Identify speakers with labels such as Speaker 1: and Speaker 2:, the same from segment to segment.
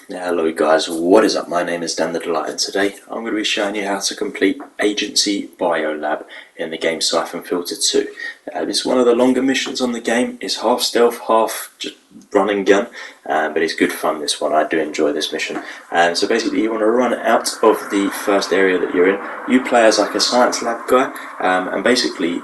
Speaker 1: Hello guys, what is up? My name is Dan the Delight, and today I'm going to be showing you how to complete Agency Biolab in the game Syphon Filter 2. This is one of the longer missions on the game. It's half stealth, half just run and gun, but it's good fun, this one. I do enjoy this mission. So basically you want to run out of the first area that you're in. You play as like a science lab guy, and basically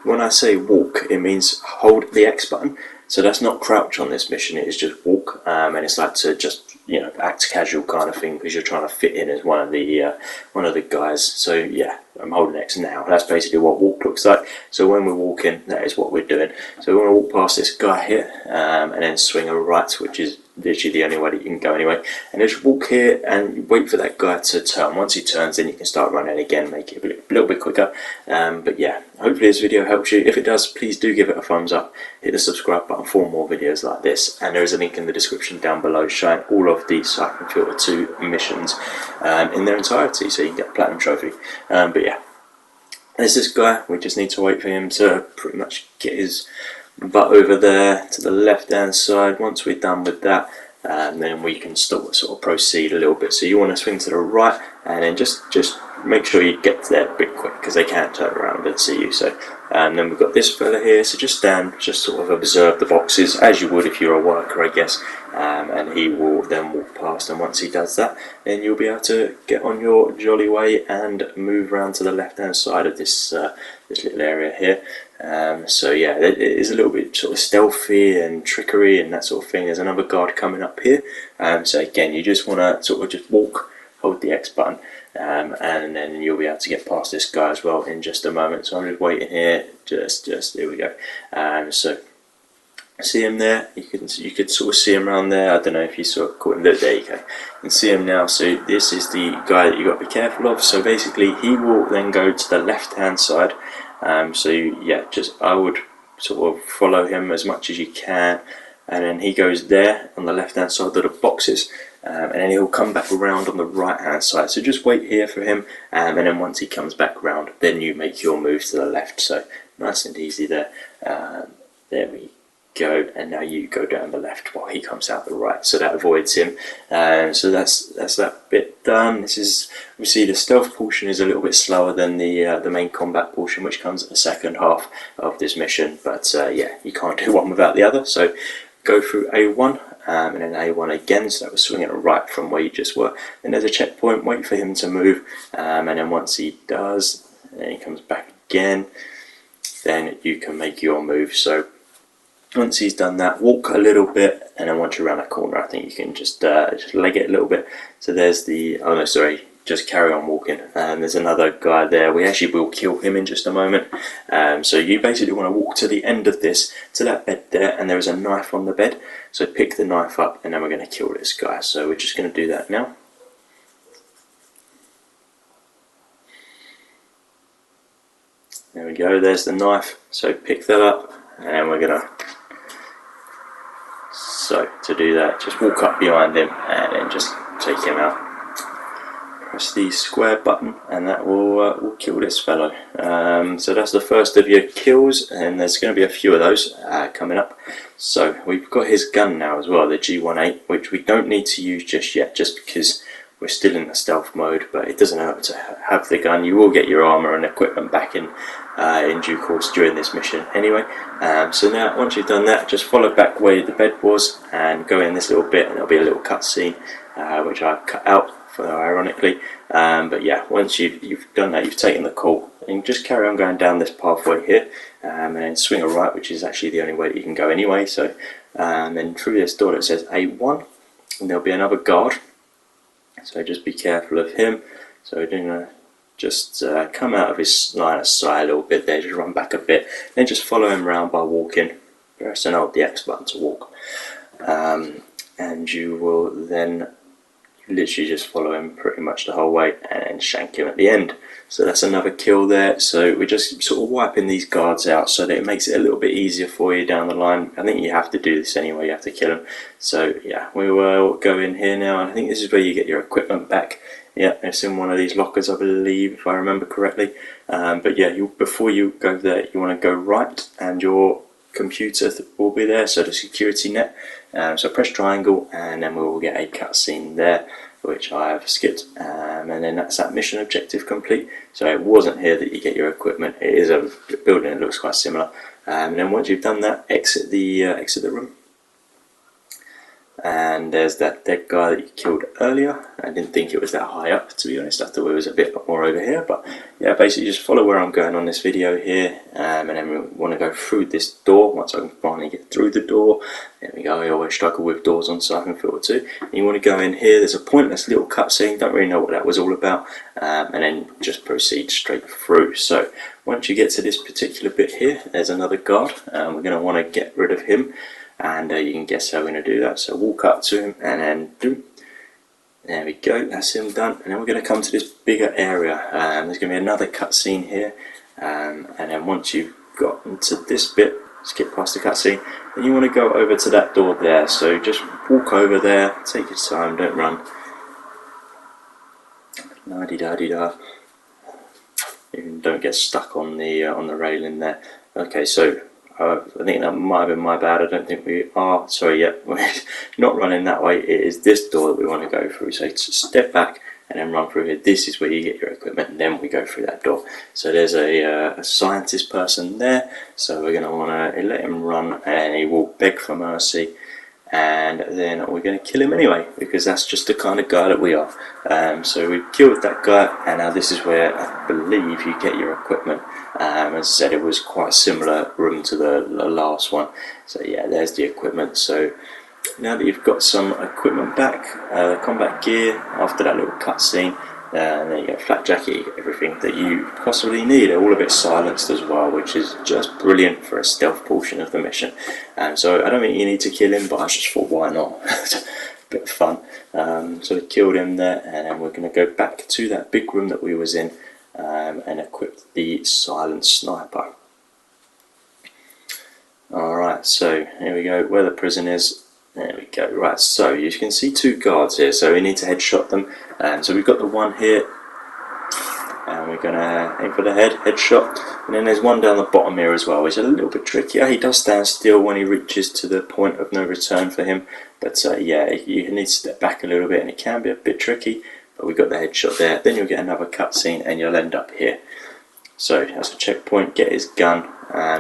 Speaker 1: when I say walk, it means hold the X button. So that's not crouch on this mission, it is just walk, and it's like to just, you know, act casual kind of thing because you're trying to fit in as one of the guys. So yeah, I'm holding X now. That's basically what walk looks like. So when we're walking, that is what we're doing. So we want to walk past this guy here, and then swing a right, which is literally the only way that you can go anyway. And just walk here and wait for that guy to turn. Once he turns, then you can start running again, make it a little bit quicker. But yeah, hopefully this video helps you. If it does, please do give it a thumbs up. Hit the subscribe button for more videos like this. And there is a link in the description down below showing all of the Syphon Filter 2 missions in their entirety, so you can get a platinum trophy. But yeah, there's this guy. We just need to wait for him to pretty much get his butt over there to the left hand side. Once we're done with that, then we can sort of proceed a little bit. So you want to swing to the right, and then just make sure you get there a bit quick because they can't turn around and see you. So then we've got this fella here, so just stand, just sort of observe the boxes as you would if you're a worker, I guess, and he will then walk past, and once he does that, then you'll be able to get on your jolly way and move around to the left hand side of this this little area here. So yeah, it is a little bit sort of stealthy and trickery and that sort of thing. There's another guard coming up here, so again you just want to sort of just walk, hold the X button, and then you'll be able to get past this guy as well in just a moment. So I'm just waiting here, just here we go. So see him there, you could sort of see him around there. I don't know if you sort of caught him there. There you go, you can see him now. So this is the guy that you got to be careful of. So basically he will then go to the left hand side. So yeah, I would sort of follow him as much as you can, and then he goes there on the left hand side of the boxes, and then he'll come back around on the right hand side. So just wait here for him, and then once he comes back round, then you make your move to the left. So nice and easy there. There we go, and now you go down the left while he comes out the right, so that avoids him. So that's that bit done. This is, we see the stealth portion is a little bit slower than the main combat portion, which comes at the second half of this mission, but yeah, you can't do one without the other. So go through A1, and then A1 again, so that was swinging right from where you just were. Then there's a checkpoint, wait for him to move, and then once he does, and then he comes back again, then you can make your move. So once he's done that, walk a little bit, and then once you're around that corner, I think you can just leg it a little bit. So there's the, oh no, sorry, just carry on walking. There's another guy there. We actually will kill him in just a moment. So you basically want to walk to the end of this, to that bed there, and there is a knife on the bed. So pick the knife up, and then we're going to kill this guy. So we're just going to do that now. There we go, there's the knife. So pick that up, and we're going to, so to do that, just walk up behind him and then just take him out. Press the square button, and that will kill this fellow. So that's the first of your kills, and there's going to be a few of those coming up. So we've got his gun now as well, the G18, which we don't need to use just yet, just because we're still in the stealth mode, but it doesn't hurt to have the gun. You will get your armor and equipment back in due course during this mission anyway. So now once you've done that, just follow back where the bed was and go in this little bit, and there'll be a little cutscene which I've cut out for ironically. But yeah, once you've done that, you've taken the call, and just carry on going down this pathway here, and then swing a right, which is actually the only way that you can go anyway. So and then through this door that says A1, and there'll be another guard. So just be careful of him. So we're going to just come out of his line of sight a little bit there, just run back a bit, then just follow him around by walking, press and hold the X button to walk, and you will then literally just follow him pretty much the whole way and then shank him at the end. So that's another kill there. So we're just sort of wiping these guards out so that it makes it a little bit easier for you down the line. I think you have to do this anyway, you have to kill them. So yeah, we will go in here now. I think this is where you get your equipment back. Yeah, it's in one of these lockers, I believe, if I remember correctly. But yeah, before you go there, you want to go right, and your computer will be there, so the security net. So press triangle and then we will get a cutscene there, which I have skipped, and then that's that mission objective complete. So it wasn't here that you get your equipment. It is a building that looks quite similar, and then once you've done that, exit the room. And there's that dead guy that you killed earlier. I didn't think it was that high up, to be honest. I thought it was a bit more over here, but yeah, basically just follow where I'm going on this video here, and then we want to go through this door. Once I can finally get through the door, there we go. I always struggle with doors on Syphon Filter 2. And you want to go in here. There's a pointless little cutscene, don't really know what that was all about, and then just proceed straight through. So once you get to this particular bit here, there's another guard, and we're going to want to get rid of him. And you can guess how we're going to do that. So walk up to him and then boom. There we go, that's him done. And then we're going to come to this bigger area. There's going to be another cutscene here. And then once you've got into this bit, skip past the cutscene, then you want to go over to that door there. So just walk over there, take your time, don't run. La-di-da-di-da. Even don't get stuck on the railing there. Okay, so I think that might have been my bad. I don't think we are. Sorry, yeah, we're not running that way. It is this door that we want to go through. So step back and then run through here. This is where you get your equipment, and then we go through that door. So there's a scientist person there. So we're going to want to let him run, and he will beg for mercy. And then we're going to kill him anyway, because that's just the kind of guy that we are. So we killed that guy, and now this is where I believe you get your equipment. As I said, it was quite a similar room to the last one. So yeah, there's the equipment. So now that you've got some equipment back, combat gear, after that little cutscene, and then you get a flat jacket, you get everything that you possibly need, all of it silenced as well, which is just brilliant for a stealth portion of the mission. So I don't think you need to kill him, but I just thought, why not? It's a bit of fun. So we killed him there, and then we're going to go back to that big room that we was in, and equip the silent sniper. Alright, so here we go, where the prison is. There we go. Right, so you can see two guards here, so we need to headshot them. So we've got the one here, and we're going to aim for the headshot. And then there's one down the bottom here as well, which is a little bit trickier. He does stand still when he reaches to the point of no return for him. But yeah, you need to step back a little bit, and it can be a bit tricky. But we've got the headshot there. Then you'll get another cutscene, and you'll end up here. So that's a checkpoint. Get his gun,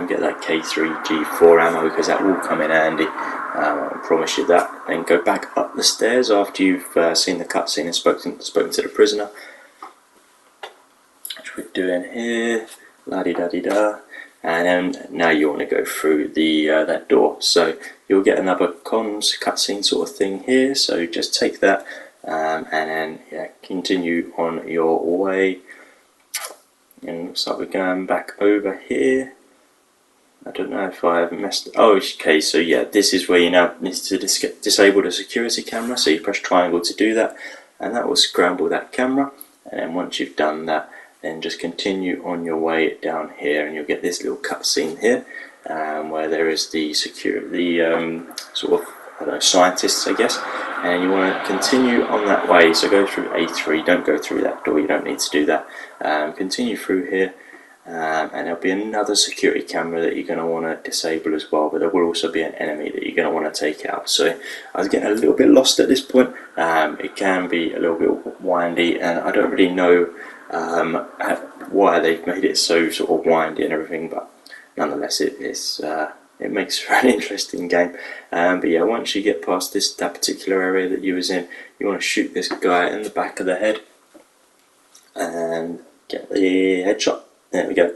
Speaker 1: get that K3G4 ammo, because that will come in handy. I promise you that. Then go back up the stairs after you've seen the cutscene and spoken to the prisoner, which we're doing here. La-di-da-di-da. And then now you want to go through the that door. So you'll get another comms cutscene sort of thing here. So just take that, and then yeah, continue on your way. And it looks like we're going back over here. I don't know if I have messed. Oh, okay. So yeah, this is where you now need to disable the security camera. So you press triangle to do that, and that will scramble that camera. And then once you've done that, then just continue on your way down here, and you'll get this little cutscene here, where there is the sort of, I don't know, scientists, I guess. And you want to continue on that way. So go through A3. Don't go through that door. You don't need to do that. Continue through here. And there'll be another security camera that you're going to want to disable as well, but there will also be an enemy that you're going to want to take out. So I was getting a little bit lost at this point. It can be a little bit windy, and I don't really know why they've made it so sort of windy and everything, but nonetheless it makes for an interesting game. But yeah, once you get past that particular area that you was in, you want to shoot this guy in the back of the head and get the headshot. There we go.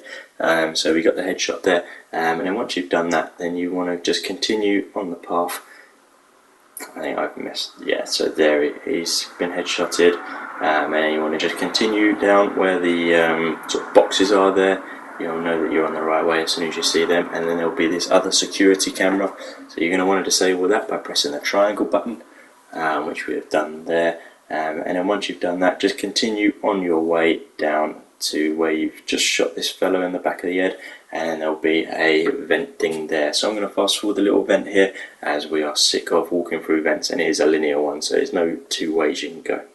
Speaker 1: So we got the headshot there, and then once you've done that, then you want to just continue on the path. I think I've missed. Yeah, so there he's been headshotted, and then you want to just continue down where the sort of boxes are there. You'll know that you're on the right way as soon as you see them, and then there'll be this other security camera. So you're going to want to disable that by pressing the triangle button, which we have done there. And then once you've done that, just continue on your way down to where you've just shot this fellow in the back of the head, and there'll be a vent thing there. So I'm going to fast forward the little vent here, as we are sick of walking through vents, and it is a linear one, so there's no two ways you can go.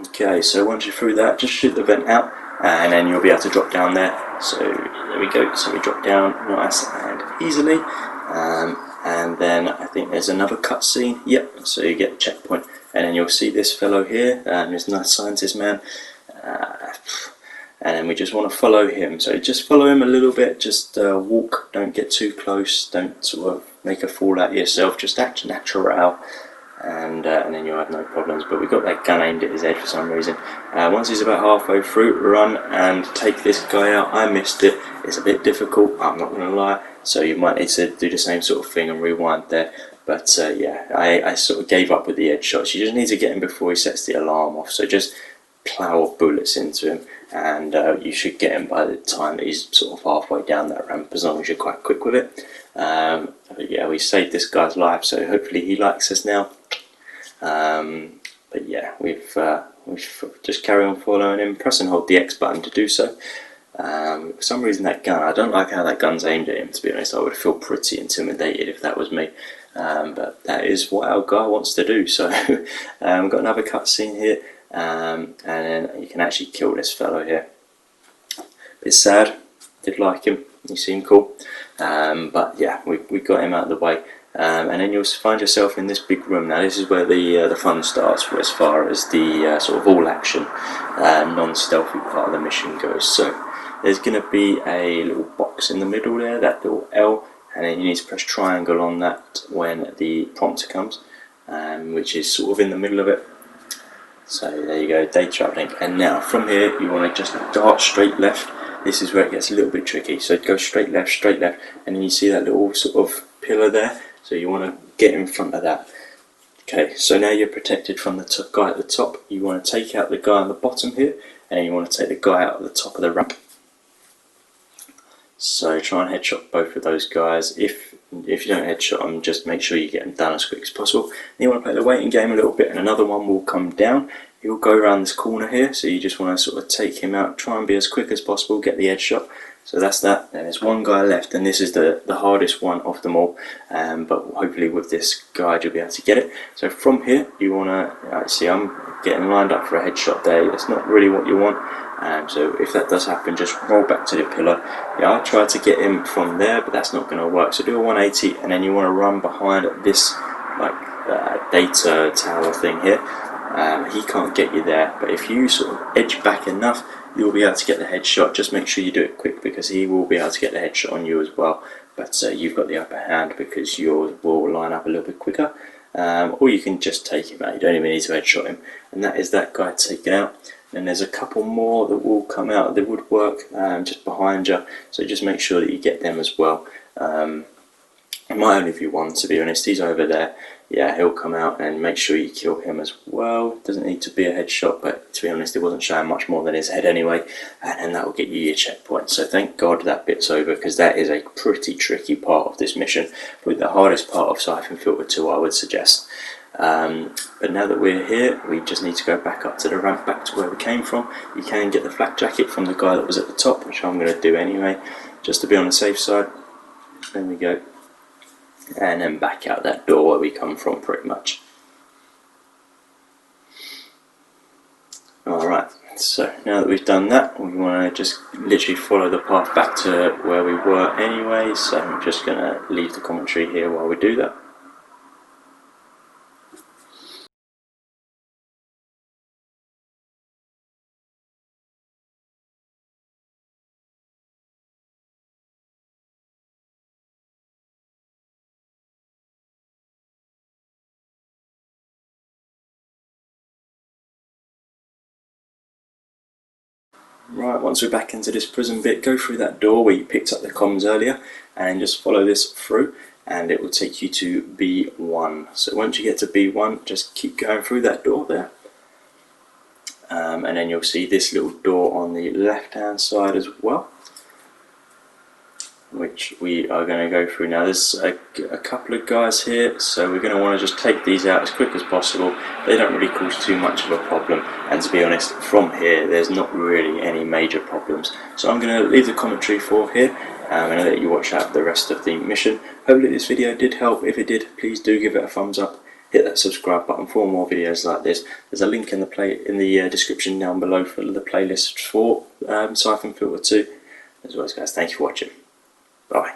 Speaker 1: Okay, so once you're through that, just shoot the vent out, and then you'll be able to drop down there. So there we go, so we drop down nice and easily, and then I think there's another cutscene. Yep, so you get the checkpoint, and then you'll see this fellow here, this nice scientist man, and then we just want to follow him. So just follow him a little bit, just walk, don't get too close, don't sort of make a fool out of yourself, just act natural, and then you'll have no problems. But we got that gun aimed at his head for some reason. Once he's about halfway through, run and take this guy out. I missed it, it's a bit difficult, I'm not going to lie, so you might need to do the same sort of thing and rewind there. But yeah, I sort of gave up with the headshots. You just need to get him before he sets the alarm off, so just plough bullets into him, and you should get him by the time that he's sort of halfway down that ramp, as long as you're quite quick with it. But yeah, we saved this guy's life, so hopefully he likes us now. But yeah, we've just carry on following him, press and hold the X button to do so. For some reason that gun, I don't like how that gun's aimed at him, to be honest. I would feel pretty intimidated if that was me. But that is what our guy wants to do. So we've got another cutscene here, and then you can actually kill this fellow here. It's sad, did like him, he seemed cool, but yeah, we got him out of the way, and then you'll find yourself in this big room. Now this is where the fun starts as far as the sort of all action, non-stealthy part of the mission goes. So there's going to be a little box in the middle there, that little L, and then you need to press triangle on that when the prompter comes, which is sort of in the middle of it. So there you go, data uplink. And now from here you want to just dart straight left. This is where it gets a little bit tricky. So go straight left, and then you see that little sort of pillar there. So you want to get in front of that. Okay, so now you're protected from the guy at the top. You want to take out the guy on the bottom here, and you want to take the guy out at the top of the ramp. So try and headshot both of those guys. If you don't headshot them, just make sure you get them done as quick as possible. Then you want to play the waiting game a little bit, and another one will come down. He'll go around this corner here, so you just want to sort of take him out, try and be as quick as possible, get the headshot. So that's that. Then there's one guy left, and this is the hardest one of them all, but hopefully with this guide you'll be able to get it. So from here you want to, see I'm getting lined up for a headshot there. That's not really what you want, so if that does happen, just roll back to the pillar. Yeah, I tried to get him from there, but that's not going to work, so do a 180, and then you want to run behind this like data tower thing here. He can't get you there, but if you sort of edge back enough, you'll be able to get the headshot. Just make sure you do it quick, because he will be able to get the headshot on you as well, but you've got the upper hand because yours will line up a little bit quicker. Or you can just take him out, you don't even need to headshot him, and that is that guy taken out. And there's a couple more that will come out of the woodwork just behind you, so just make sure that you get them as well. It might only be one, to be honest. He's over there. Yeah, he'll come out, and make sure you kill him as well. Doesn't need to be a headshot, but to be honest, it wasn't showing much more than his head anyway, and then that will get you your checkpoint. So thank God that bit's over, because that is a pretty tricky part of this mission, with the hardest part of Syphon Filter 2, I would suggest. But now that we're here, we just need to go back up to the ramp, back to where we came from. You can get the flak jacket from the guy that was at the top, which I'm going to do anyway, just to be on the safe side. There we go. And then back out that door where we come from, pretty much. Alright, so now that we've done that, we want to just literally follow the path back to where we were anyway, so I'm just going to leave the commentary here while we do that. Right, once we're back into this prison bit, go through that door where you picked up the comms earlier, and just follow this through, and it will take you to B1. So once you get to B1, just keep going through that door there, and then you'll see this little door on the left hand side as well, which we are going to go through now. There's a couple of guys here, so we're going to want to just take these out as quick as possible. They don't really cause too much of a problem, and to be honest, from here there's not really any major problems. So I'm going to leave the commentary for here, and let you watch out the rest of the mission. Hopefully this video did help. If it did, please do give it a thumbs up. hit that subscribe button for more videos like this. There's a link in the description down below for the playlist for Syphon Filter 2. As always, guys, thank you for watching. Bye.